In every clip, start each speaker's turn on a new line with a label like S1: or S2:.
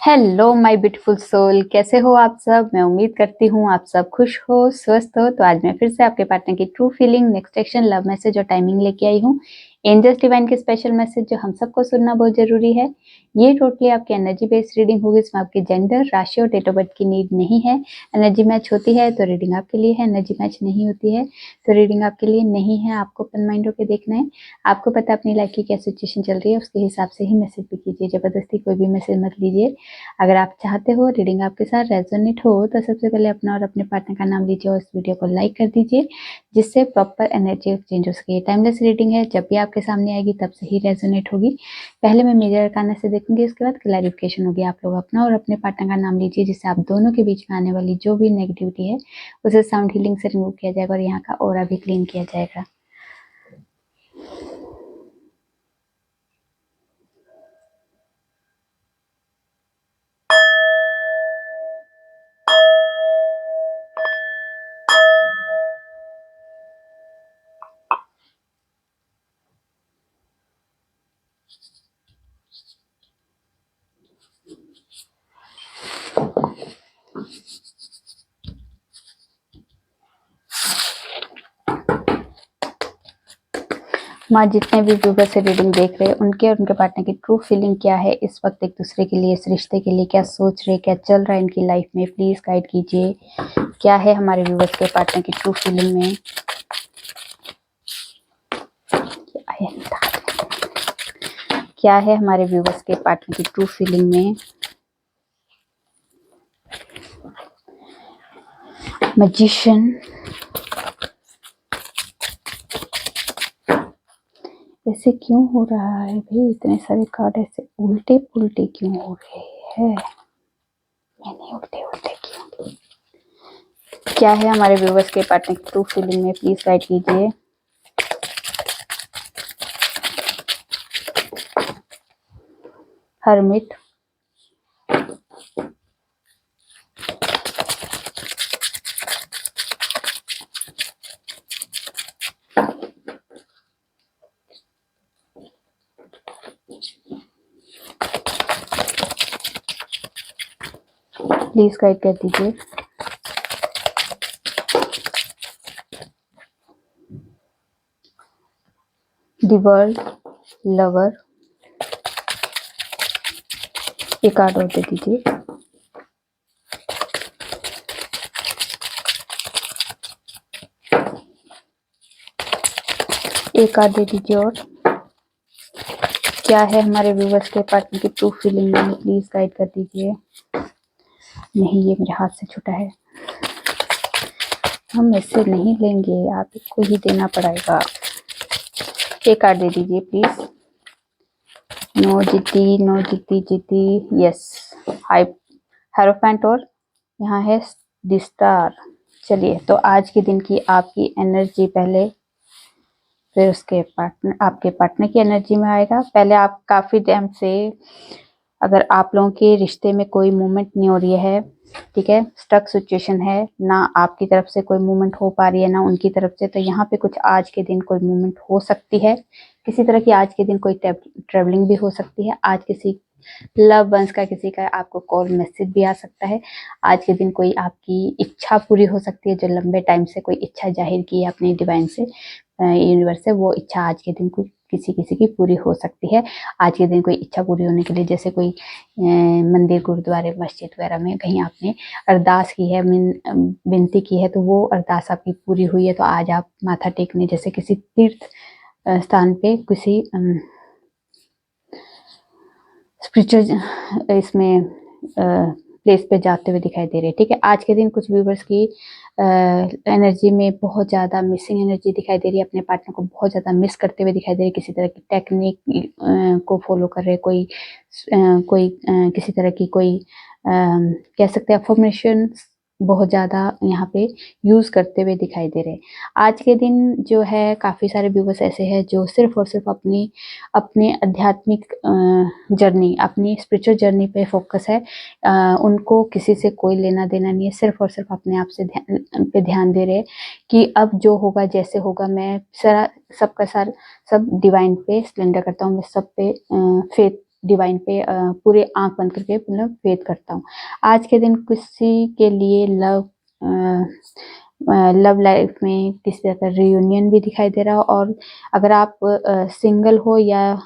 S1: Hello my beautiful soul, कैसे हो आप सब। मैं उम्मीद करती हूँ आप सब खुश हो, स्वस्थ हो। तो आज मैं फिर से आपके पार्टनर की true feeling, next action, love message और टाइमिंग लेके आई हूँ। एंजल्स डिवाइन के स्पेशल मैसेज जो हम सबको सुनना बहुत जरूरी है। ये टोटली आपकी एनर्जी बेस्ड रीडिंग होगी। इसमें आपके जेंडर, राशि और डेट ऑफ बर्थ की नीड नहीं है। एनर्जी मैच होती है तो रीडिंग आपके लिए है, एनर्जी मैच नहीं होती है तो रीडिंग आपके लिए नहीं है। आपको ओपन माइंड होकर देखना है। आपको पता है अपनी लाइफ की क्या सिचुएशन चल रही है, उसके हिसाब से ही मैसेज भी कीजिए। जबरदस्ती कोई भी मैसेज मत लीजिए। अगर आप चाहते हो रीडिंग आपके साथ रेजोनेट हो तो सबसे पहले अपना और अपने पार्टनर का नाम लीजिए और इस वीडियो को लाइक कर दीजिए, जिससे प्रॉपर एनर्जी एक्सचेंज हो सके। टाइमलेस रीडिंग है, जब भी आपके सामने आएगी तब से ही रेजोनेट होगी। पहले मैं मेजर अरकाना से देखूंगी, उसके बाद क्लैरिफिकेशन होगी। आप लोग अपना और अपने पार्टनर का नाम लीजिए, जिससे आप दोनों के बीच में आने वाली जो भी नेगेटिविटी है उसे साउंड हीलिंग से रिमूव किया जाएगा और यहाँ का ऑरा भी क्लीन किया जाएगा। माँ, जितने भी व्यूवर से रीडिंग देख रहे हैं उनके और उनके पार्टनर की ट्रू फीलिंग क्या है इस वक्त, एक दूसरे के लिए, इस रिश्ते के लिए क्या सोच रहे, क्या चल रहा है इनकी लाइफ में, प्लीज गाइड कीजिए। क्या है हमारे व्यूवर्स के पार्टनर की ट्रू फीलिंग में। क्या है हमारे व्यूवर्स के पार्टनर की ट्रू फीलिंग में। मैजिशियन, ऐसे क्यों हो रहा है भाई, इतने सारे कार्ड ऐसे उल्टे पुल्टे क्यों हो रहे हैं। मैंने उल्टे उल्टे क्यों। क्या है हमारे व्यूवर्स के पार्टनर की ट्रू फीलिंग में, प्लीज गाइड कीजिए। हर्मिट, प्लीज गाइड कर दीजिए। द वर्ल्ड, लवर, एक कार्ड और दे दीजिए। एक कार्ड दे दीजिए और। क्या है हमारे व्यूवर्स के पार्टनर की ट्रू फीलिंग में, प्लीज गाइड कर दीजिए। नहीं, ये मेरे हाथ से छूटा है, हम ऐसे नहीं लेंगे, आपको ही देना पड़ेगा। एक कार्ड दे दीजिए प्लीज। नो जिद्दी, नो जिद्दी, जिद्दी, यस। हाई हेरोफेंट और यहाँ है द स्टार। चलिए, तो आज के दिन की आपकी एनर्जी पहले, फिर उसके पार्टनर, आपके पार्टनर की एनर्जी में आएगा। पहले आप काफी टाइम से, अगर आप लोगों के रिश्ते में कोई मूवमेंट नहीं हो रही है, ठीक है, स्टक सिचुएशन है, ना आपकी तरफ से कोई मूवमेंट हो पा रही है ना उनकी तरफ से, तो यहाँ पे कुछ आज के दिन कोई मूवमेंट हो सकती है। किसी तरह की आज के दिन कोई ट्रेवलिंग भी हो सकती है। आज किसी लव वंस का, किसी का आपको कॉल मैसेज भी आ सकता है। आज के दिन कोई आपकी इच्छा पूरी हो सकती है, जो लंबे टाइम से कोई इच्छा जाहिर की है अपने डिवाइन से, यूनिवर्स से, वो इच्छा आज के दिन कोई किसी किसी की पूरी हो सकती है। आज के दिन कोई इच्छा पूरी होने के लिए, जैसे कोई मंदिर, गुरुद्वारे, मस्जिद वगैरह में कहीं आपने अरदास की है, विनती की है, तो वो अरदास आपकी पूरी हुई है, तो आज आप माथा टेकने, जैसे किसी तीर्थ स्थान पे, किसी स्पिरिचुअल इसमें प्लेस पे जाते हुए दिखाई दे रहे हैं। ठीक है, आज के दिन कुछ व्यूवर्स की एनर्जी में बहुत ज़्यादा मिसिंग एनर्जी दिखाई दे रही है, अपने पार्टनर को बहुत ज़्यादा मिस करते हुए दिखाई दे रही है, किसी तरह की टेक्निक को फॉलो कर रहे, कोई किसी तरह की कोई कह सकते हैं अफर्मेशन बहुत ज़्यादा यहाँ पे यूज़ करते हुए दिखाई दे रहे हैं। आज के दिन जो है, काफ़ी सारे व्यूवर्स ऐसे हैं जो सिर्फ और सिर्फ अपने आध्यात्मिक जर्नी, अपनी स्पिरिचुअल जर्नी पे फोकस है। उनको किसी से कोई लेना देना नहीं है, सिर्फ और सिर्फ अपने आप से ध्यान दे रहे हैं कि अब जो होगा, जैसे होगा, मैं सारा सबका सार सब डिवाइन पे सरेंडर करता हूँ, मैं सब पे फेथ डिवाइन पे पूरे आंख बंद करके मतलब फेथ करता हूँ। आज के दिन किसी के लिए लव लाइफ में किसी तरह का रियूनियन भी दिखाई दे रहा हो, और अगर आप सिंगल हो या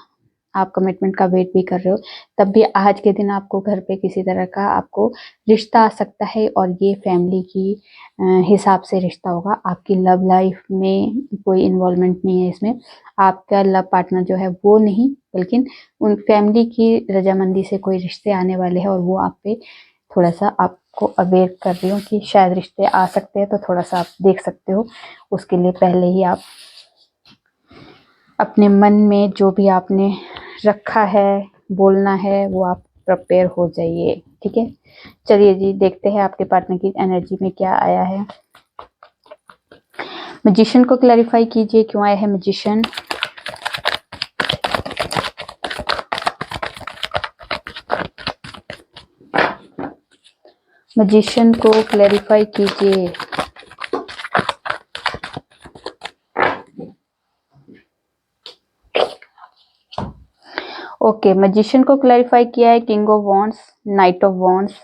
S1: आप कमिटमेंट का वेट भी कर रहे हो, तब भी आज के दिन आपको घर पे किसी तरह का आपको रिश्ता आ सकता है, और ये फैमिली की हिसाब से रिश्ता होगा। आपकी लव लाइफ में कोई इन्वॉल्वमेंट नहीं है इसमें, आपका लव पार्टनर जो है वो नहीं, बल्कि उन फैमिली की रजामंदी से कोई रिश्ते आने वाले हैं, और वो आप पे थोड़ा सा आपको अवेयर कर रही हूँ कि शायद रिश्ते आ सकते हैं, तो थोड़ा सा आप देख सकते हो। उसके लिए पहले ही आप अपने मन में जो भी आपने रखा है बोलना है वो आप प्रिपेयर हो जाइए, ठीक है। चलिए जी, देखते हैं आपके पार्टनर की एनर्जी में क्या आया है। मैजिशियन को क्लैरिफाई कीजिए, क्यों आया है मैजिशियन। मैजिशियन को क्लैरिफाई कीजिए। ओके, मैजिशियन को क्लैरिफाई किया है king of wands, night of wands,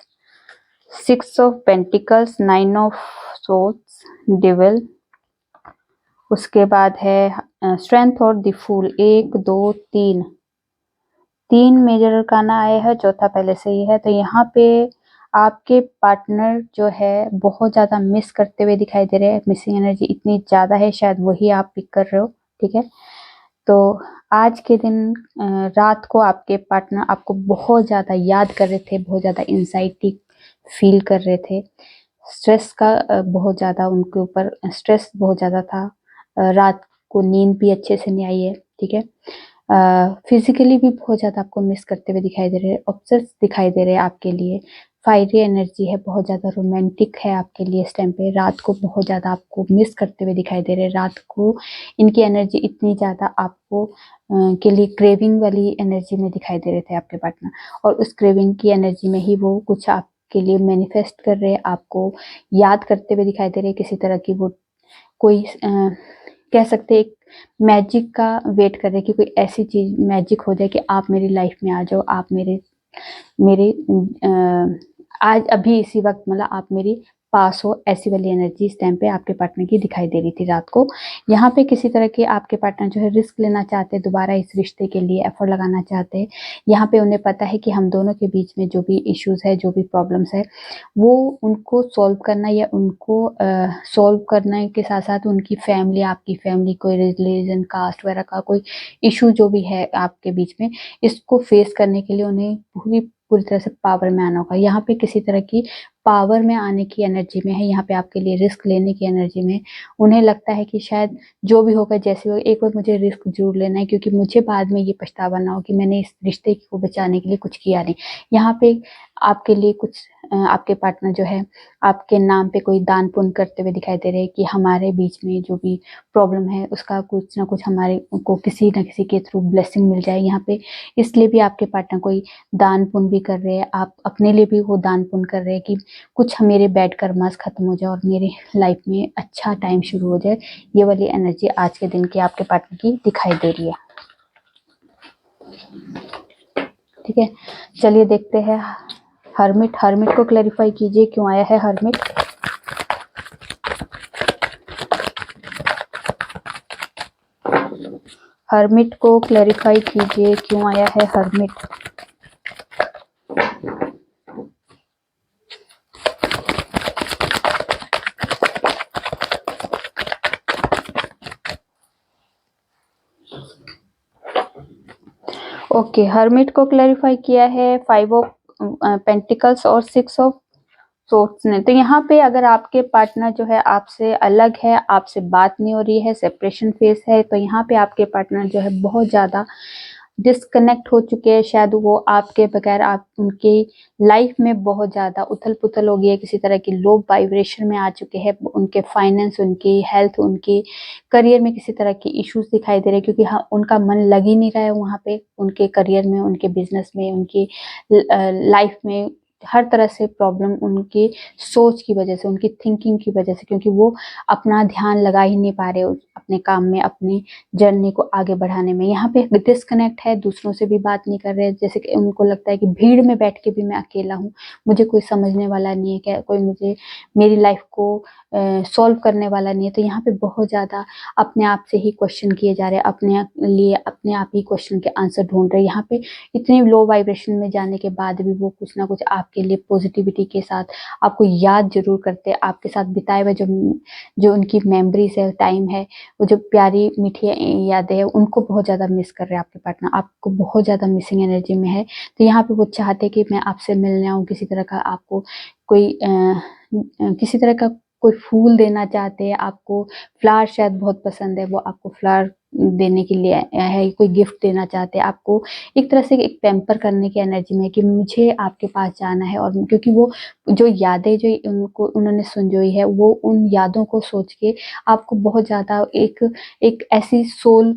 S1: 6 of pentacles, 9 of swords, devil. उसके बाद है स्ट्रेंथ और द फूल। 1 2 3 मेजर अरकाना आए हैं, चौथा पहले से ही है। तो यहाँ पे आपके पार्टनर जो है बहुत ज्यादा मिस करते हुए दिखाई दे रहे हैं। मिसिंग एनर्जी इतनी ज्यादा है, शायद वही आप पिक कर रहे हो, ठीक है। तो आज के दिन रात को आपके पार्टनर आपको बहुत ज़्यादा याद कर रहे थे, बहुत ज़्यादा एंजाइटी फील कर रहे थे। स्ट्रेस का बहुत ज़्यादा उनके ऊपर स्ट्रेस बहुत ज़्यादा था। रात को नींद भी अच्छे से नहीं आई है, ठीक है। फिजिकली भी बहुत ज़्यादा आपको मिस करते हुए दिखाई दे रहे हैं, ऑब्सेस दिखाई दे रहे हैं आपके लिए। फायरी एनर्जी है, बहुत ज़्यादा रोमांटिक है आपके लिए इस टाइम पे। रात को बहुत ज़्यादा आपको मिस करते हुए दिखाई दे रहे हैं। रात को इनकी एनर्जी इतनी ज़्यादा आपको के लिए क्रेविंग वाली एनर्जी में दिखाई दे रहे थे आपके पार्टनर, और उस क्रेविंग की एनर्जी में ही वो कुछ आपके लिए मैनिफेस्ट कर रहे हैं, आपको याद करते हुए दिखाई दे रहे हैं। किसी तरह की वो कोई कह सकते हैं एक मैजिक का वेट कर रहे हैं कि कोई ऐसी चीज मैजिक हो जाए कि आप मेरी लाइफ में आ जाओ, आप मेरे मेरे आज अभी इसी वक्त मतलब आप मेरी पास हो। ऐसी वाली एनर्जी इस टाइम पे आपके पार्टनर की दिखाई दे रही थी रात को। यहाँ पे किसी तरह के आपके पार्टनर जो है रिस्क लेना चाहते हैं, दोबारा इस रिश्ते के लिए एफर्ट लगाना चाहते हैं। यहाँ पे उन्हें पता है कि हम दोनों के बीच में जो भी इश्यूज है, जो भी प्रॉब्लम्स है, वो उनको सॉल्व करना, या उनको सॉल्व करने के साथ साथ उनकी फैमिली, आपकी फैमिली, कोई रिलीजन, कास्ट वगैरह का कोई इशू जो भी है आपके बीच में, इसको फेस करने के लिए उन्हें पूरी तरह से पावर में आना होगा। यहाँ पे किसी तरह की पावर में आने की एनर्जी में है, यहाँ पे आपके लिए रिस्क लेने की एनर्जी में। उन्हें लगता है कि शायद जो भी होगा, जैसे हो, एक बार मुझे रिस्क जरूर लेना है, क्योंकि मुझे बाद में ये पछतावा ना हो कि मैंने इस रिश्ते को बचाने के लिए कुछ किया नहीं। यहाँ पे आपके लिए कुछ आपके पार्टनर जो है आपके नाम पे कोई दान पुण्य करते हुए दिखाई दे रहे हैं कि हमारे बीच में जो भी प्रॉब्लम है उसका कुछ ना कुछ हमारे को किसी न किसी के थ्रू ब्लेसिंग मिल जाए यहाँ पे। इसलिए भी आपके पार्टनर कोई दान पुण्य भी कर रहे हैं, आप अपने लिए भी वो दान पुण्य कर रहे हैं कि कुछ मेरे बैड कर्मास खत्म हो जाए और मेरे लाइफ में अच्छा टाइम शुरू हो जाए। ये वाली एनर्जी आज के दिन की आपके पार्टनर की दिखाई दे रही है, ठीक है। चलिए देखते हैं हर्मिट। हर्मिट को क्लैरिफाई कीजिए, क्यों आया है हर्मिट। हर्मिट को क्लैरिफाई कीजिए, क्यों आया है हर्मिट। ओके, हर्मिट को क्लैरिफाई किया है 5 ऑफ पेंटिकल्स और 6 ऑफ सोर्ड्स ने। तो यहाँ पे अगर आपके पार्टनर जो है आपसे अलग है, आपसे बात नहीं हो रही है, सेपरेशन फेस है, तो यहाँ पे आपके पार्टनर जो है बहुत ज्यादा डिस्कनेक्ट हो चुके हैं। शायद वो आपके बगैर आप उनकी लाइफ में बहुत ज्यादा उथल पुथल हो गई है, किसी तरह की लो वाइब्रेशन में आ चुके हैं। उनके फाइनेंस, उनकी हेल्थ, उनकी करियर में किसी तरह के इश्यूज दिखाई दे रहे हैं, क्योंकि हाँ उनका मन लग ही नहीं रहा है वहाँ पे, उनके करियर में, उनके बिजनेस में, उनकी लाइफ में, हर तरह से प्रॉब्लम उनके सोच की वजह से, उनकी थिंकिंग की वजह से, क्योंकि वो अपना ध्यान लगा ही नहीं पा रहे अपने काम में, अपनी जर्नी को आगे बढ़ाने में। यहाँ पे डिस्कनेक्ट है, दूसरों से भी बात नहीं कर रहे, जैसे कि उनको लगता है कि भीड़ में बैठ के भी मैं अकेला हूँ, मुझे कोई समझने वाला नहीं है, क्या कोई मुझे मेरी लाइफ को सॉल्व करने वाला नहीं है। तो यहाँ पे बहुत ज़्यादा अपने आप से ही क्वेश्चन किए जा रहे हैं, अपने लिए अपने आप ही क्वेश्चन के आंसर ढूंढ रहे हैं। यहाँ पे इतने लो वाइब्रेशन में जाने के बाद भी वो कुछ ना कुछ आपके लिए पॉजिटिविटी के साथ आपको याद जरूर करते हैं। आपके साथ बिताए हुए जो जो उनकी मेमोरीज है, टाइम है, वो जो प्यारी मीठी यादें हैं, उनको बहुत ज़्यादा मिस कर रहे हैं आपके पार्टनर, आपको बहुत ज़्यादा मिसिंग एनर्जी में है। तो यहाँ पे वो चाहते कि मैं आपसे मिलने आऊँ, किसी तरह का आपको कोई किसी तरह का कोई फूल देना चाहते हैं आपको। फ्लावर शायद बहुत पसंद है, वो आपको फ्लावर देने के लिए है, कोई गिफ्ट देना चाहते हैं आपको, एक तरह से एक पैम्पर करने की एनर्जी में कि मुझे आपके पास जाना है। और क्योंकि वो जो यादें जो उनको उन्होंने संजोई है, वो उन यादों को सोच के आपको बहुत ज़्यादा एक एक ऐसी सोल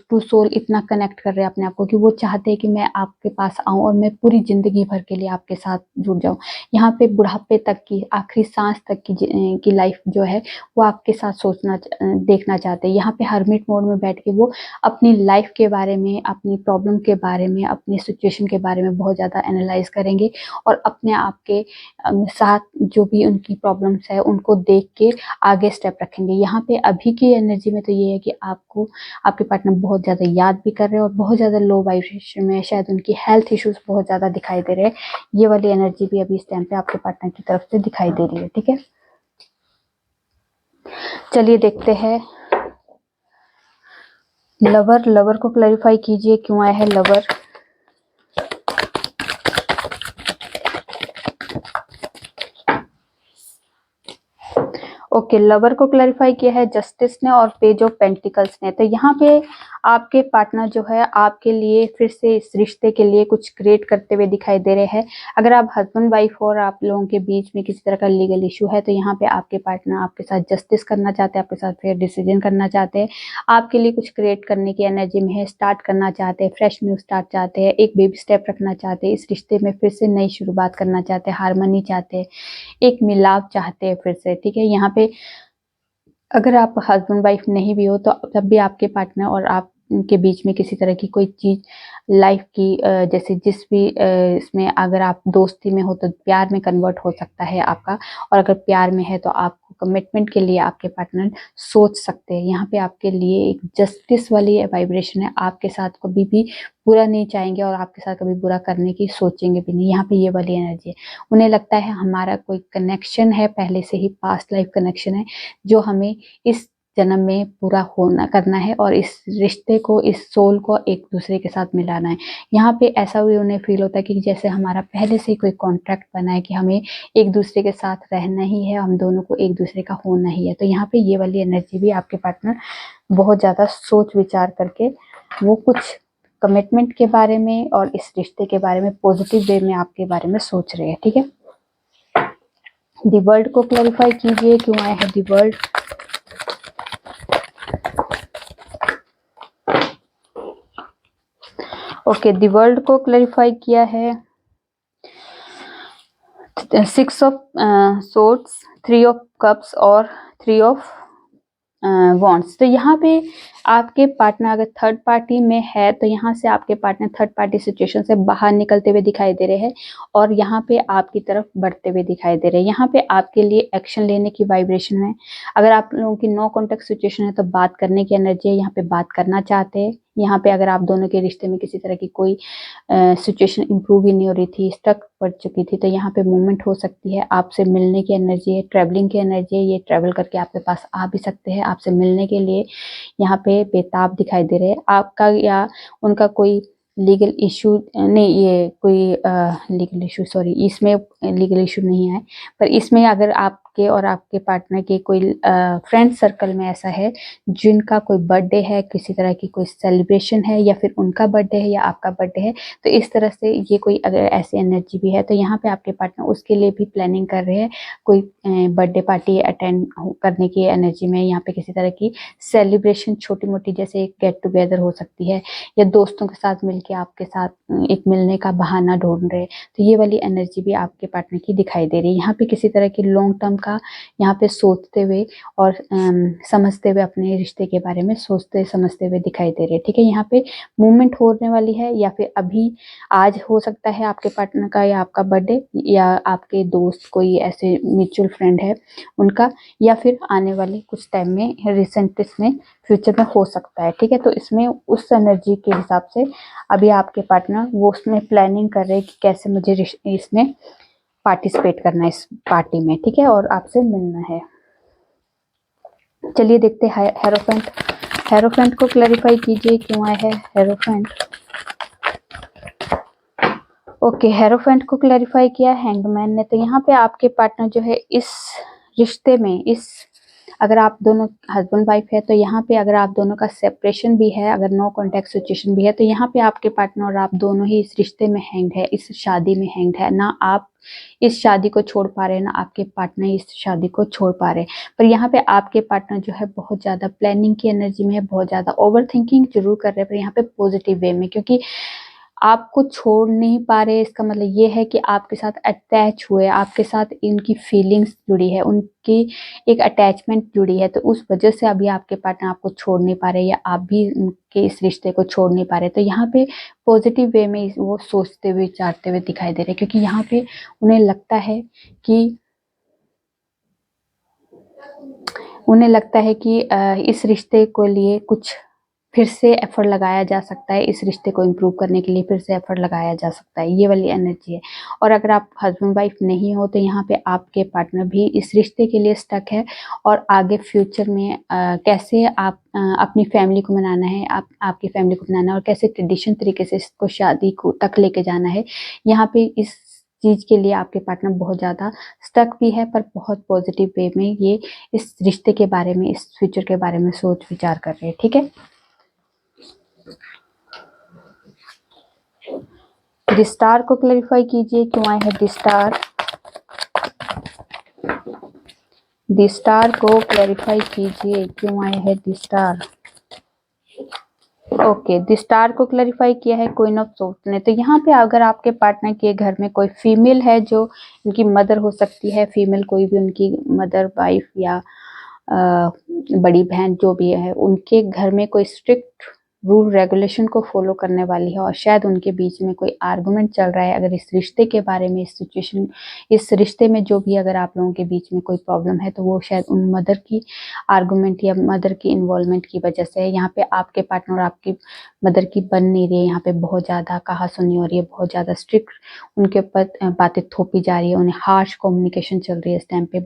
S1: टू सोल इतना कनेक्ट कर रहे हैं अपने आप को कि वो चाहते हैं कि मैं आपके पास आऊं और मैं पूरी जिंदगी भर के लिए आपके साथ जुड़ जाऊं। यहाँ पे बुढ़ापे तक की, आखिरी सांस तक की लाइफ जो है वो आपके साथ सोचना देखना चाहते हैं। यहाँ पे हर्मिट मोड में बैठ के वो अपनी लाइफ के बारे में, अपनी प्रॉब्लम के बारे में, अपनी सिचुएशन के बारे में बहुत ज़्यादा एनालाइज करेंगे और अपने आप के साथ जो भी उनकी प्रॉब्लम्स है उनको देख के आगे स्टेप रखेंगे। यहाँ पे अभी की एनर्जी में तो ये है कि आपको आपके पार्टनर बहुत ज़्यादा याद भी कर रहे हैं और बहुत ज़्यादा लो वाइब्रेशन में, शायद उनकी हेल्थ इश्यूज बहुत ज़्यादा दिखाई दे रहे हैं। ये वाली एनर्जी भी अभी इस टाइम पे आपके पार्टनर की तरफ से दिखाई दे रही है। ठीक है, चलिए देखते हैं लवर को क्लैरिफाई कीजिए, क्यों आया है लवर। ओके, लवर को क्लैरिफाई किया है जस्टिस ने और पेज ऑफ पेंटिकल्स ने। तो यहाँ पे आपके पार्टनर जो है आपके लिए फिर से इस रिश्ते के लिए कुछ क्रिएट करते हुए दिखाई दे रहे हैं। अगर आप हस्बैंड वाइफ और आप लोगों के बीच में किसी तरह का लीगल इशू है, तो यहाँ पे आपके पार्टनर आपके साथ जस्टिस करना चाहते हैं, आपके साथ फेयर डिसीजन करना चाहते हैं, आपके लिए कुछ क्रिएट करने की एनर्जी में है, स्टार्ट करना चाहते हैं, फ्रेश न्यू स्टार्ट चाहते हैं, एक बेबी स्टेप रखना चाहते हैं, इस रिश्ते में फिर से नई शुरुआत करना चाहते हैं, हारमोनी चाहते हैं, एक मिलाप चाहते हैं फिर से। ठीक है, यहाँ पे अगर आप हस्बैंड वाइफ नहीं भी हो तो तब भी आपके पार्टनर और आप के बीच में किसी तरह की कोई चीज लाइफ की जैसे जिस भी इसमें अगर आप दोस्ती में हो तो प्यार में कन्वर्ट हो सकता है आपका, और अगर प्यार में है तो आपको कमिटमेंट के लिए आपके पार्टनर सोच सकते हैं। यहाँ पे आपके लिए एक जस्टिस वाली वाइब्रेशन है, आपके साथ कभी भी बुरा नहीं चाहेंगे और आपके साथ कभी बुरा करने की सोचेंगे भी नहीं। यहाँ पे ये वाली एनर्जी है, उन्हें लगता है हमारा कोई कनेक्शन है, पहले से ही पास्ट लाइफ कनेक्शन है जो हमें इस जन्म में पूरा होना करना है और इस रिश्ते को, इस सोल को एक दूसरे के साथ मिलाना है। यहाँ पे ऐसा भी उन्हें फील होता है कि जैसे हमारा पहले से कोई कॉन्ट्रैक्ट बना है कि हमें एक दूसरे के साथ रहना ही है, हम दोनों को एक दूसरे का होना ही है। तो यहाँ पे ये वाली एनर्जी भी आपके पार्टनर बहुत ज़्यादा सोच विचार करके वो कुछ कमिटमेंट के बारे में और इस रिश्ते के बारे में पॉजिटिव वे में आपके बारे में सोच रहे हैं। ठीक है, दी वर्ल्ड को क्लैरिफाई कीजिए, क्यों आया है the world. Okay, the world को क्लैरिफाई किया है 6 ऑफ सोर्ड्स, 3 ऑफ कप्स और 3 ऑफ वॉन्ड्स। तो यहाँ पे आपके पार्टनर अगर थर्ड पार्टी में है तो यहाँ से आपके पार्टनर थर्ड पार्टी सिचुएशन से बाहर निकलते हुए दिखाई दे रहे हैं और यहाँ पे आपकी तरफ बढ़ते हुए दिखाई दे रहे हैं। यहाँ पे आपके लिए एक्शन लेने की वाइब्रेशन है। अगर आप लोगों की नो कॉन्टेक्ट सिचुएशन है तो बात करने की एनर्जी है, यहाँ पे बात करना चाहते हैं। यहाँ पे अगर आप दोनों के रिश्ते में किसी तरह की कोई सिचुएशन इंप्रूव ही नहीं हो रही थी, स्टक पड़ चुकी थी, तो यहाँ पे मूवमेंट हो सकती है। आपसे मिलने की एनर्जी है, ट्रैवलिंग की एनर्जी है, ये ट्रैवल करके आपके पास आ भी सकते हैं आपसे मिलने के लिए। यहाँ पे बेताब दिखाई दे रहे हैं। आपका या उनका कोई लीगल इशू नहीं, ये कोई लीगल इशू, सॉरी, इसमें लीगल इशू नहीं है, पर इसमें अगर आप आपके और आपके पार्टनर के कोई फ्रेंड सर्कल में ऐसा है जिनका कोई बर्थडे है, किसी तरह की कोई सेलिब्रेशन है, या फिर उनका बर्थडे है या आपका बर्थडे है, तो इस तरह से ये कोई अगर ऐसी एनर्जी भी है तो यहाँ पे आपके पार्टनर उसके लिए भी प्लानिंग कर रहे हैं। कोई बर्थडे पार्टी अटेंड करने की एनर्जी में, यहाँ पे किसी तरह की सेलिब्रेशन छोटी मोटी जैसे एक गेट टुगेदर हो सकती है, या दोस्तों के साथ मिलके आपके साथ एक मिलने का बहाना ढूंढ रहे हैं, तो ये वाली एनर्जी भी आपके पार्टनर की दिखाई दे रही है। यहाँ पे किसी तरह की लॉन्ग टर्म का यहाँ पे सोचते हुए और समझते हुए, अपने रिश्ते के बारे में सोचते समझते हुए दिखाई दे रहे हैं। ठीक है, यहाँ पे मूवमेंट होने वाली है, या फिर अभी आज हो सकता है आपके पार्टनर का या आपका बर्थडे, या आपके दोस्त कोई ऐसे म्यूचुअल फ्रेंड है उनका, या फिर आने वाले कुछ टाइम में रिसेंट में फ्यूचर में हो सकता है। ठीक है, तो इसमें उस एनर्जी के हिसाब से अभी आपके पार्टनर वो उसमें प्लानिंग कर रहे हैं कि कैसे मुझे इसमें पार्टिसिपेट करना है, इस पार्टी में। ठीक है, और आपसे मिलना है। चलिए देखते हैं हेरोफेंट। हेरोफेंट को क्लैरिफाई कीजिए क्यों आया है हेरोफेंट। ओके, हेरोफेंट को क्लैरिफाई किया हैंगमैन ने। तो यहाँ पे आपके पार्टनर जो है इस रिश्ते में, इस अगर आप दोनों हस्बैंड वाइफ है तो यहाँ पे अगर आप दोनों का सेपरेशन भी है, अगर नो कॉन्टेक्ट सिचुएशन भी है, तो यहाँ पे आपके पार्टनर और आप दोनों ही इस रिश्ते में हैंग्ड है, इस शादी में हैंग्ड है। ना आप इस शादी को छोड़ पा रहे हैं, ना आपके पार्टनर इस शादी को छोड़ पा रहे हैं। पर यहाँ पे आपके पार्टनर जो है बहुत ज्यादा प्लानिंग की एनर्जी में है, बहुत ज्यादा ओवर थिंकिंग जरूर कर रहे हैं, पर यहाँ पे पॉजिटिव वे में, क्योंकि आपको छोड़ नहीं पा रहे। इसका मतलब ये है कि आपके साथ अटैच हुए, आपके साथ इनकी फीलिंग्स जुड़ी है, उनकी एक अटैचमेंट जुड़ी है, तो उस वजह से अभी आपके पार्टनर आपको छोड़ नहीं पा रहे, या आप भी उनके इस रिश्ते को छोड़ नहीं पा रहे। तो यहाँ पे पॉजिटिव वे में वो सोचते हुए विचारते हुए दिखाई दे रहे, क्योंकि यहाँ पे उन्हें लगता है कि इस रिश्ते को लिए कुछ फिर से एफर्ट लगाया जा सकता है, इस रिश्ते को इम्प्रूव करने के लिए फिर से एफर्ट लगाया जा सकता है, ये वाली एनर्जी है। और अगर आप हस्बैंड वाइफ नहीं हो तो यहाँ पे आपके पार्टनर भी इस रिश्ते के लिए स्टक है, और आगे फ्यूचर में कैसे आप अपनी फैमिली को मनाना है, आपकी फैमिली को मनाना है, और कैसे ट्रेडिशन तरीके से इसको शादी को तक लेके जाना है, यहाँ पे इस चीज के लिए आपके पार्टनर बहुत ज्यादा स्टक भी है, पर बहुत पॉजिटिव वे में ये इस रिश्ते के बारे में, इस फ्यूचर के बारे में सोच विचार कर रहे हैं। ठीक है, डिस्टार को क्लैरिफाई कीजिए क्यों आए हैं डिस्टार। डिस्टार को क्लैरिफाई कीजिए क्यों आए हैं डिस्टार। ओके, डिस्टार को क्लैरिफाई किया है क्वीन ऑफ सोर्ड्स ने। तो यहाँ पे अगर आपके पार्टनर के घर में कोई फीमेल है जो उनकी मदर हो सकती है, फीमेल कोई भी उनकी मदर, वाइफ या बड़ी बहन जो भी है, उनके घर में कोई स्ट्रिक्ट रूल रेगुलेशन को फॉलो करने वाली है, और शायद उनके बीच में कोई आर्गुमेंट चल रहा है अगर इस रिश्ते के बारे में, इस सिचुएशन, इस रिश्ते में जो भी अगर आप लोगों के बीच में कोई प्रॉब्लम है, तो वो शायद उन मदर की आर्गुमेंट या मदर की इन्वॉल्वमेंट की वजह से है। यहाँ पे आपके पार्टनर और आपकी मदर की बन नहीं रही है, यहाँ पे बहुत ज्यादा कहा सुनी हो रही है, बहुत ज्यादा स्ट्रिक्ट उनके ऊपर बातें थोपी जा रही है, उन्हें हार्श कम्युनिकेशन चल रही है इस टाइम पे।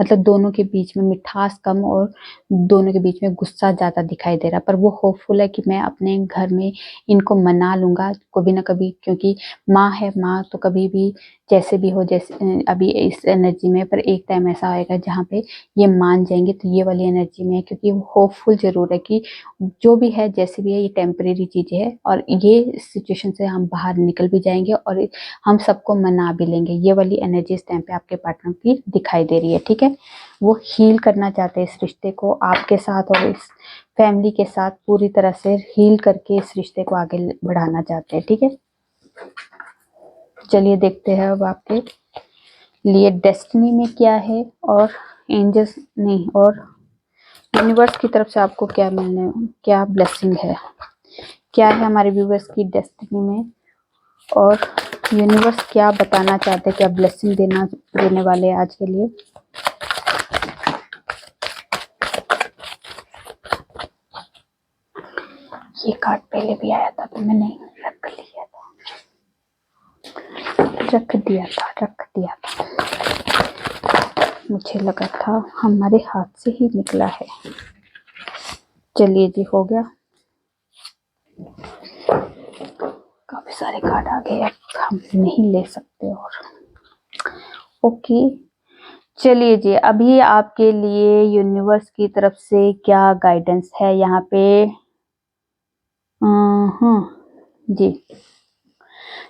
S1: मतलब दोनों के बीच में मिठास कम और दोनों के बीच में गुस्सा ज्यादा दिखाई दे रहा, पर वो होपफुल है कि मैं अपने घर में इनको मना लूंगा कभी ना कभी, क्योंकि माँ है, माँ तो कभी भी जैसे भी हो, जैसे अभी इस एनर्जी में, पर एक टाइम ऐसा आएगा जहाँ पे ये मान जाएंगे, तो ये वाली एनर्जी में है, क्योंकि वो होपफुल जरूर है कि जो भी है जैसे भी है ये टेम्परेरी चीजें है, और ये सिचुएशन से हम बाहर निकल भी जाएंगे और हम सबको मना भी लेंगे। ये वाली एनर्जी इस टाइम पे आपके पार्टनर की दिखाई दे रही है। ठीक है, वो हील करना चाहते हैं इस रिश्ते को आपके साथ, और इस फैमिली के साथ पूरी तरह से हील करके इस रिश्ते को आगे बढ़ाना चाहते हैं। ठीक है, चलिए देखते हैं अब आपके लिए डेस्टिनी में क्या है, और एंजल्स नहीं, और यूनिवर्स की तरफ से आपको क्या मिलने, क्या ब्लेसिंग है, क्या है हमारे व्यूवर्स की डेस्टिनी में, और यूनिवर्स क्या बताना चाहते हैं, क्या ब्लेसिंग देने वाले हैं आज के लिए। ये कार्ड पहले भी आया था तो मैंने रख दिया था, मुझे लगा था हमारे हाथ से ही निकला है। चलिए जी, हो गया, काफी सारे कार्ड आ गए, अब हम नहीं ले सकते और। ओके, चलिए जी, अभी आपके लिए यूनिवर्स की तरफ से क्या गाइडेंस है यहाँ पे। जी,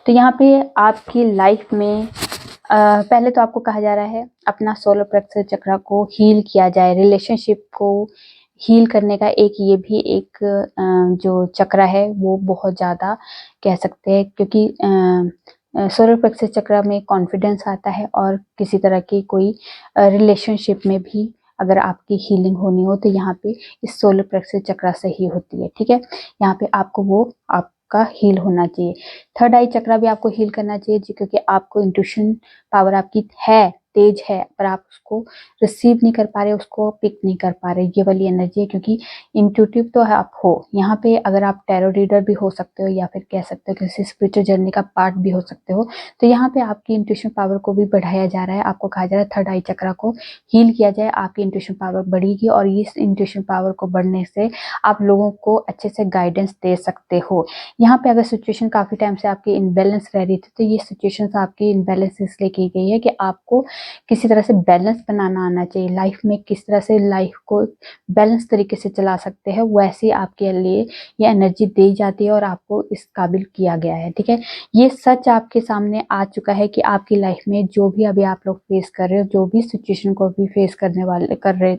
S1: तो यहाँ पे आपकी लाइफ में पहले तो आपको कहा जा रहा है अपना सोलर प्लेक्सस चक्र को हील किया जाए। रिलेशनशिप को हील करने का एक ये भी एक जो चक्र है वो बहुत ज़्यादा कह सकते हैं, क्योंकि सोलर प्लेक्सस चक्र में कॉन्फिडेंस आता है और किसी तरह की कोई रिलेशनशिप में भी अगर आपकी हीलिंग होनी हो तो यहाँ पे इस सोलर प्लेक्सस चक्र से ही होती है। ठीक है, यहाँ पे आपको वो आपका हील होना चाहिए। थर्ड आई चक्र भी आपको हील करना चाहिए जी, क्योंकि आपको इंट्यूशन पावर आपकी है, तेज है, पर आप उसको रिसीव नहीं कर पा रहे, उसको पिक नहीं कर पा रहे। ये वाली एनर्जी है, क्योंकि इंट्यूटिव तो आप हो यहाँ पे। अगर आप टैरो रीडर भी हो सकते हो या फिर कह सकते हो किसी स्पिरिचुअल जर्नी का पार्ट भी हो सकते हो। तो यहाँ पे आपकी इंट्यूशन पावर को भी बढ़ाया जा रहा है। आपको कहा जा रहा है थर्ड आई चक्र को हील किया जाए, आपकी इंट्यूशन पावर बढ़ेगी और इस इंट्यूशन पावर को बढ़ने से आप लोगों को अच्छे से गाइडेंस दे सकते हो। यहाँ पे अगर सिचुएशन काफी टाइम से आपकी इनबैलेंस रह रही थी तो ये सिचुएशन आपकी इनबैलेंस इसलिए की गई है कि आपको किसी तरह से बैलेंस बनाना आना चाहिए। लाइफ में किस तरह से लाइफ को बैलेंस तरीके से चला सकते हैं, वैसे आपके लिए ये एनर्जी दी जाती है और आपको इस काबिल किया गया है। ठीक है, ये सच आपके सामने आ चुका है कि आपकी लाइफ में जो भी अभी आप लोग फेस कर रहे हो, जो भी सिचुएशन को भी फेस करने वाले कर रहे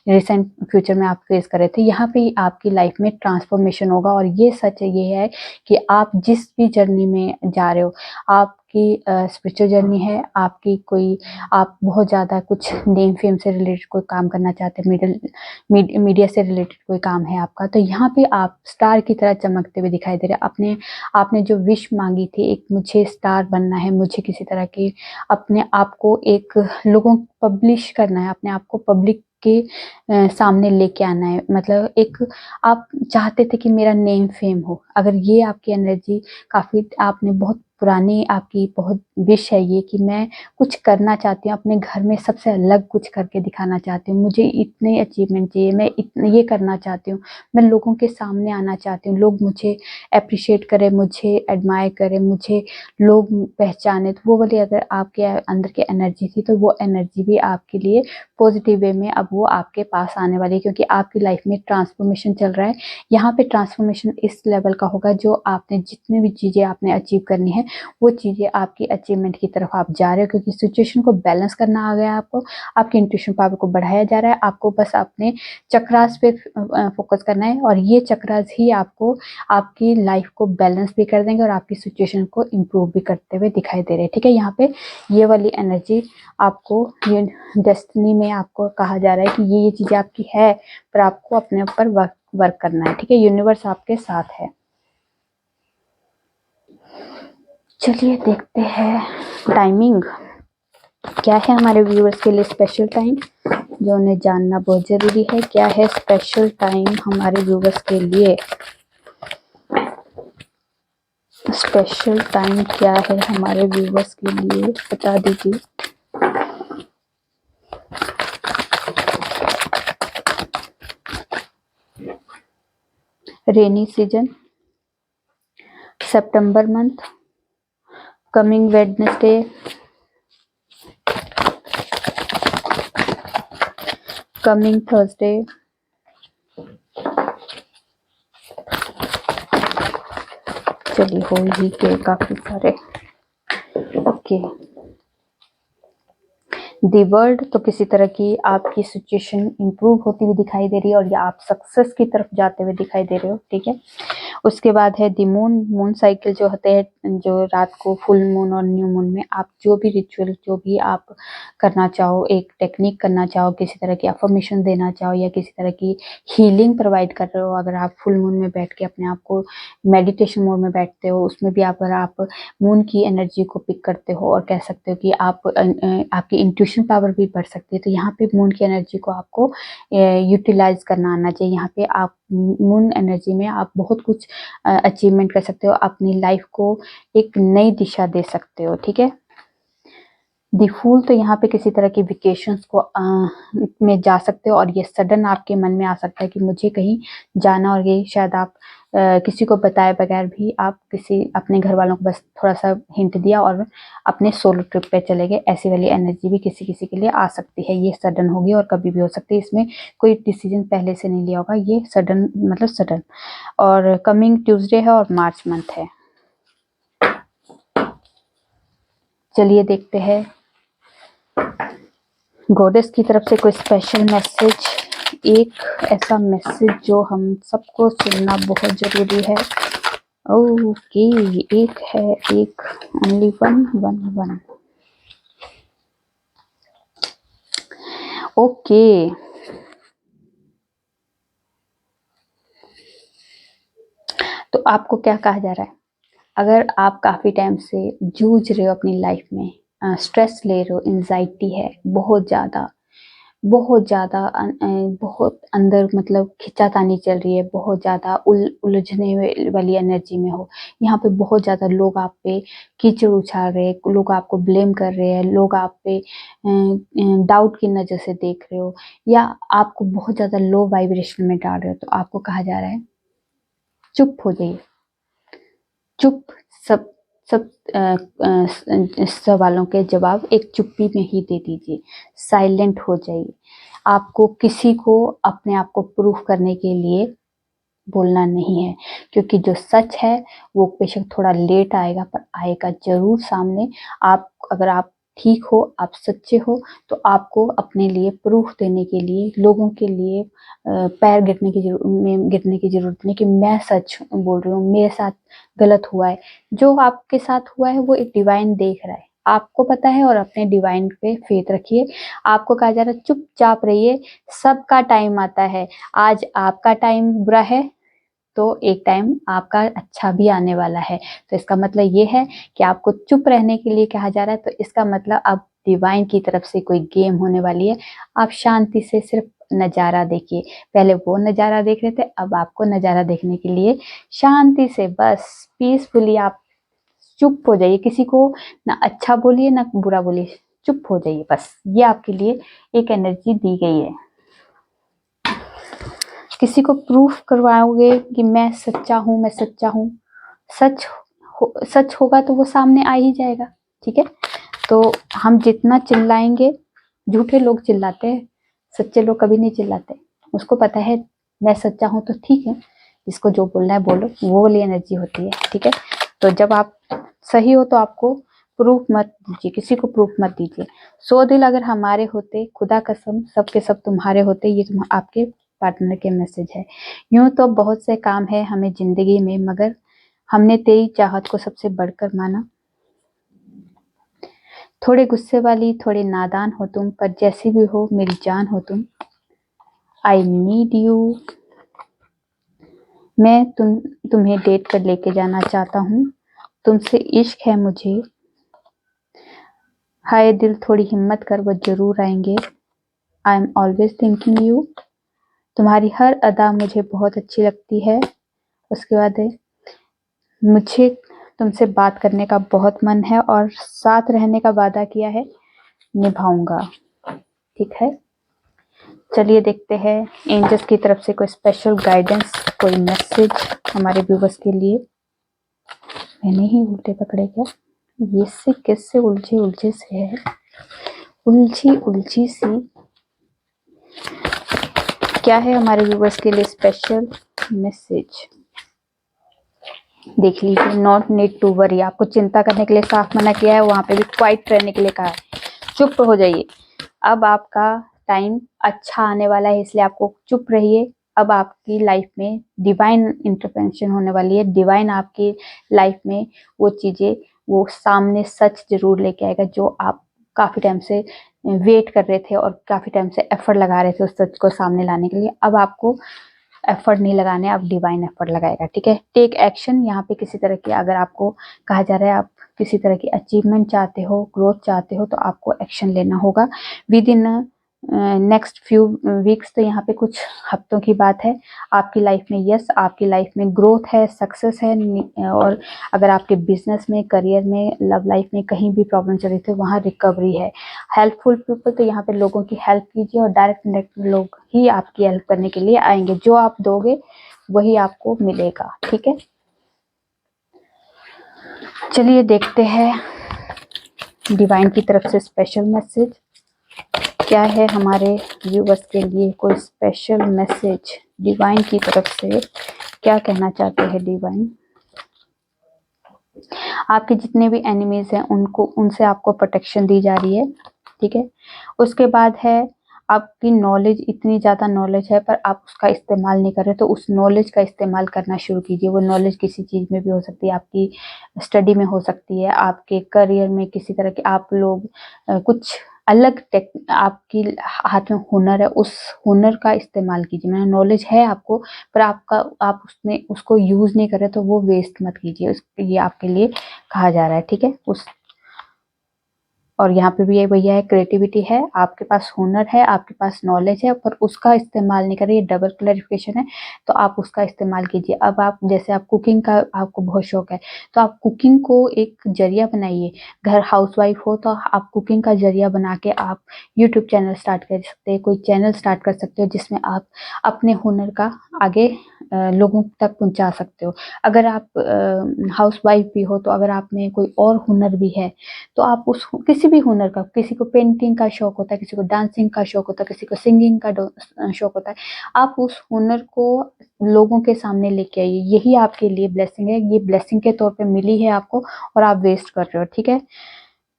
S1: रिसेंट फ्यूचर में आप फेस कर रहे थे, यहाँ पे आपकी लाइफ में ट्रांसफॉर्मेशन होगा। और ये सच ये है कि आप जिस भी जर्नी में जा रहे हो, आपकी स्पिरिचुअल जर्नी है, आपकी कोई आप बहुत ज़्यादा कुछ नेम फेम से रिलेटेड कोई काम करना चाहते हैं, मीडिया से रिलेटेड कोई काम है आपका, तो यहाँ पे आप स्टार की तरह चमकते हुए दिखाई दे रहे हैं। आपने जो विश मांगी थी, एक मुझे स्टार बनना है, मुझे किसी तरह की अपने आप को एक लोगों पब्लिश करना है, अपने आप को पब्लिक के सामने लेके आना है। मतलब एक आप चाहते थे कि मेरा नेम फेम हो। अगर ये आपकी एनर्जी काफ़ी आपने बहुत पुरानी आपकी बहुत विश है ये कि मैं कुछ करना चाहती हूँ, अपने घर में सबसे अलग कुछ करके दिखाना चाहती हूँ, मुझे इतने अचीवमेंट चाहिए, मैं इतने ये करना चाहती हूँ, मैं लोगों के सामने आना चाहती हूँ, लोग मुझे अप्रिशिएट करें, मुझे एडमायर करें, मुझे लोग पहचाने। तो वो वाली अगर आपके अंदर की एनर्जी थी तो वो एनर्जी भी आपके लिए पॉजिटिव वे में अब वो आपके पास आने वाली है, क्योंकि आपकी लाइफ में ट्रांसफॉर्मेशन चल रहा है। यहाँ पे ट्रांसफॉर्मेशन इस लेवल का होगा जो आपने जितनी भी चीज़ें आपने अचीव करनी है वो चीज़ें आपकी अचीवमेंट की तरफ आप जा रहे हो, क्योंकि सिचुएशन को बैलेंस करना आ गया आपको। आपकी इंट्यूशन पावर को बढ़ाया जा रहा है, आपको बस अपने चक्रास पे फोकस करना है और ये चक्रास ही आपको आपकी लाइफ को बैलेंस भी कर देंगे और आपकी सिचुएशन को इम्प्रूव भी करते हुए दिखाई दे रहे हैं। ठीक है, यहाँ पे ये वाली एनर्जी आपको ये डेस्टिनी में आपको कहा जा रहा है कि ये चीज़ें आपकी है, पर आपको अपने ऊपर वर्क करना है। ठीक है, यूनिवर्स आपके साथ है। चलिए देखते हैं टाइमिंग क्या है हमारे व्यूअर्स के लिए। स्पेशल टाइम जो उन्हें जानना बहुत ज़रूरी है, क्या है स्पेशल टाइम हमारे व्यूअर्स के लिए। स्पेशल टाइम क्या है हमारे व्यूअर्स के लिए, बता दीजिए। रेनी सीजन, सितंबर month, coming Wednesday, coming Thursday, चलिए हो ही के काफी सारे। ओके, दी वर्ल्ड, तो किसी तरह की आपकी सिचुएशन इंप्रूव होती हुई दिखाई दे रही है और या आप सक्सेस की तरफ जाते हुए दिखाई दे रहे हो। ठीक है, उसके बाद है दी मून। मून साइकिल जो होते हैं, जो रात को फुल मून और न्यू मून में आप जो भी रिचुअल जो भी आप करना चाहो, एक टेक्निक करना चाहो, किसी तरह की अफर्मेशन देना चाहो या किसी तरह की हीलिंग प्रोवाइड कर रहे हो, अगर आप फुल मून में बैठ के अपने आप को मेडिटेशन मोड में बैठते हो, उसमें भी अगर आप मून की एनर्जी को पिक करते हो और कह सकते हो कि आप आपकी इंट्यूशन पावर भी बढ़ सकती है, तो यहाँ पे मून की एनर्जी को आपको यूटिलाइज करना आना चाहिए। यहाँ पे आप मून एनर्जी में आप बहुत कुछ अचीवमेंट कर सकते हो, अपनी लाइफ को एक नई दिशा दे सकते हो। ठीक है, दी फूल, तो यहाँ पे किसी तरह की वेकेशंस को में जा सकते हो और ये सडन आपके मन में आ सकता है कि मुझे कहीं जाना, और ये शायद आप किसी को बताए बगैर भी आप किसी अपने घर वालों को बस थोड़ा सा हिंट दिया और अपने सोलो ट्रिप पे चले गए। ऐसी वाली एनर्जी भी किसी किसी के लिए आ सकती है। ये सडन होगी और कभी भी हो सकती है, इसमें कोई डिसीजन पहले से नहीं लिया होगा, ये सडन मतलब सडन। और कमिंग ट्यूसडे है और मार्च मंथ है। चलिए देखते हैं गॉडेस की तरफ से कोई स्पेशल मैसेज, एक ऐसा मैसेज जो हम सबको सुनना बहुत जरूरी है। ओके, एक है, एक only one one one. Okay, तो आपको क्या कहा जा रहा है? अगर आप काफी टाइम से जूझ रहे हो अपनी लाइफ में, स्ट्रेस ले रहे हो, एंजाइटी है बहुत ज्यादा, बहुत ज़्यादा बहुत अंदर मतलब खिंचातानी चल रही है, बहुत ज़्यादा उलझने वाली एनर्जी में हो, यहाँ पे बहुत ज़्यादा लोग आप पे कीचड़ उछाल रहे हैं, लोग आपको ब्लेम कर रहे हैं, लोग आप पे डाउट की नज़र से देख रहे हो, या आपको बहुत ज़्यादा लो वाइब्रेशन में डाल रहे हो, तो आपको कहा जा रहा है चुप हो जाइए, चुप। सब सब सवालों के जवाब एक चुप्पी में ही दे दीजिए, साइलेंट हो जाइए। आपको किसी को अपने आप को प्रूफ करने के लिए बोलना नहीं है, क्योंकि जो सच है वो बेशक थोड़ा लेट आएगा पर आएगा जरूर सामने। आप अगर आप ठीक हो, आप सच्चे हो, तो आपको अपने लिए प्रूफ देने के लिए, लोगों के लिए पैर गिरने की जरूरत नहीं कि मैं सच बोल रही हूँ, मेरे साथ गलत हुआ है। जो आपके साथ हुआ है वो एक डिवाइन देख रहा है, आपको पता है, और अपने डिवाइन पे फेथ रखिए। आपको कहा जा रहा है चुपचाप रहिए, सबका टाइम आता है। आज आपका टाइम बुरा है तो एक टाइम आपका अच्छा भी आने वाला है। तो इसका मतलब ये है कि आपको चुप रहने के लिए कहा जा रहा है, तो इसका मतलब अब डिवाइन की तरफ से कोई गेम होने वाली है। आप शांति से सिर्फ नजारा देखिए। पहले वो नजारा देख रहे थे, अब आपको नजारा देखने के लिए शांति से बस पीसफुली आप चुप हो जाइए। किसी को ना अच्छा बोलिए ना बुरा बोलिए, चुप हो जाइए बस। ये आपके लिए एक एनर्जी दी गई है। किसी को प्रूफ करवाओगे कि मैं सच्चा हूँ, मैं सच्चा हूँ, सच होगा तो वो सामने आ ही जाएगा। ठीक है, तो हम जितना चिल्लाएंगे, झूठे लोग चिल्लाते हैं, सच्चे लोग कभी नहीं चिल्लाते। उसको पता है मैं सच्चा हूँ तो ठीक है, जिसको जो बोलना है बोलो, वो वाली एनर्जी होती है। ठीक है, तो जब आप सही हो तो आपको प्रूफ मत दीजिए, किसी को प्रूफ मत दीजिए। 100 दिल अगर हमारे होते, खुदा कसम सब के सब तुम्हारे होते। ये आपके पार्टनर के मैसेज है। यूं तो बहुत से काम है हमें जिंदगी में, मगर हमने तेरी चाहत को सबसे बढ़कर माना। थोड़े गुस्से वाली, थोड़े नादान हो तुम, पर जैसी भी हो मेरी जान हो तुम। I need you. मैं तुम्हें डेट पर लेके जाना चाहता हूँ, तुमसे इश्क है मुझे। हाय दिल थोड़ी हिम्मत कर, वो जरूर आएंगे। I am always thinking you. तुम्हारी हर अदा मुझे बहुत अच्छी लगती है। उसके बाद है, मुझे तुमसे बात करने का बहुत मन है और साथ रहने का वादा किया है, निभाऊंगा। ठीक है, चलिए देखते हैं एंजल्स की तरफ से कोई स्पेशल गाइडेंस, कोई मैसेज हमारे व्यूवर्स के लिए। मैंने ही उल्टे पकड़े क्या? ये से कैसे उलझे उलझे से है, उलझी उलझी सी। क्या है हमारे व्यूवर्स के लिए स्पेशल मैसेज? देख लीजिए, नॉट नीड टू वरी। आपको चिंता करने के लिए साफ मना किया है, वहां पे भी क्वाइट रहने के लिए कहा है। चुप हो जाइए, अब आपका टाइम अच्छा आने वाला है, इसलिए आपको चुप रहिए। अब आपकी लाइफ में डिवाइन इंटरवेंशन होने वाली है। डिवाइन आपकी लाइफ में वो चीजें, वो सामने सच जरूर लेके आएगा जो आप काफी टाइम से वेट कर रहे थे और काफी टाइम से एफर्ट लगा रहे थे उस सच को सामने लाने के लिए। अब आपको एफर्ट नहीं लगाने, अब डिवाइन एफर्ट लगाएगा। ठीक है, टेक एक्शन। यहाँ पे किसी तरह की, अगर आपको कहा जा रहा है आप किसी तरह की अचीवमेंट चाहते हो, ग्रोथ चाहते हो, तो आपको एक्शन लेना होगा with in next few weeks, तो यहाँ पे कुछ हफ्तों की बात है। आपकी लाइफ में यस, आपकी लाइफ में ग्रोथ है, सक्सेस है। और अगर आपके बिजनेस में, करियर में, लव लाइफ में कहीं भी प्रॉब्लम चल रही थी, वहाँ रिकवरी है। हेल्पफुल पीपल, तो यहाँ पे लोगों की हेल्प कीजिए और डायरेक्ट लोग ही आपकी हेल्प करने के लिए आएंगे। जो आप दोगे वही आपको मिलेगा, ठीक है। चलिए देखते हैं डिवाइन की तरफ से स्पेशल मैसेज क्या है हमारे व्यूअर्स के लिए। कोई स्पेशल मैसेज डिवाइन की तरफ से क्या कहना चाहते हैं डिवाइन। आपके जितने भी एनिमीज हैं उनसे आपको प्रोटेक्शन दी जा रही है, ठीक है। उसके बाद है आपकी नॉलेज, इतनी ज़्यादा नॉलेज है पर आप उसका इस्तेमाल नहीं कर रहे, तो उस नॉलेज का इस्तेमाल करना शुरू कीजिए। वो नॉलेज किसी चीज़ में भी हो सकती है, आपकी स्टडी में हो सकती है, आपके करियर में, किसी तरह के आप लोग कुछ अलग टेक आपकी हाथ में हुनर है, उस हुनर का इस्तेमाल कीजिए। मैंने नॉलेज है आपको, पर आप उसमें उसको यूज़ नहीं कर रहे, तो वो वेस्ट मत कीजिए। ये आपके लिए कहा जा रहा है, ठीक है। और यहाँ पे भी ये भैया है, क्रिएटिविटी है, आपके पास हुनर है, आपके पास नॉलेज है, पर उसका इस्तेमाल नहीं करिए। डबल क्लैरिफिकेशन है, तो आप उसका इस्तेमाल कीजिए। अब आप जैसे आप कुकिंग का आपको बहुत शौक है, तो आप कुकिंग को एक जरिया बनाइए। घर हाउसवाइफ हो तो आप कुकिंग का जरिया बना के आप यूट्यूब चैनल स्टार्ट कर सकते हैं, कोई चैनल स्टार्ट कर सकते हो जिसमें आप अपने हुनर का आगे लोगों तक पहुंचा सकते हो। अगर आप हाउसवाइफ भी हो, तो अगर आप में कोई और हुनर भी है, तो आप उस किसी भी हुनर का, किसी को पेंटिंग का शौक होता है, किसी को डांसिंग का शौक होता है, किसी को सिंगिंग का शौक होता है, आप उस हुनर को लोगों के सामने लेके आइए। यही आपके लिए ब्लेसिंग है, ये ब्लेसिंग के तौर पे मिली है आपको और आप वेस्ट कर रहे हो, ठीक है।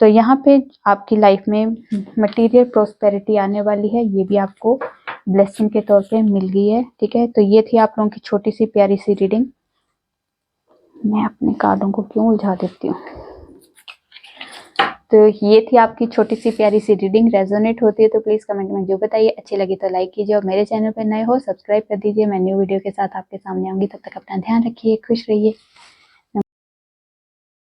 S1: तो यहाँ पे आपकी लाइफ में मटेरियल प्रॉस्पेरिटी आने वाली है, ये भी आपको ब्लेसिंग के तौर पे मिल गई है, ठीक है। तो ये थी आप लोगों की छोटी सी प्यारी सी रीडिंग। मैं अपने कार्डों को क्यों उलझा देती हूँ। तो ये थी आपकी छोटी सी प्यारी सी रीडिंग। रेजोनेट होती है तो प्लीज कमेंट में जो बताइए। अच्छी लगी तो लाइक कीजिए और मेरे चैनल पर नए हो सब्सक्राइब कर दीजिए। मैं न्यू वीडियो के साथ आपके सामने आऊंगी, तब तक अपना ध्यान रखिए, खुश रहिए।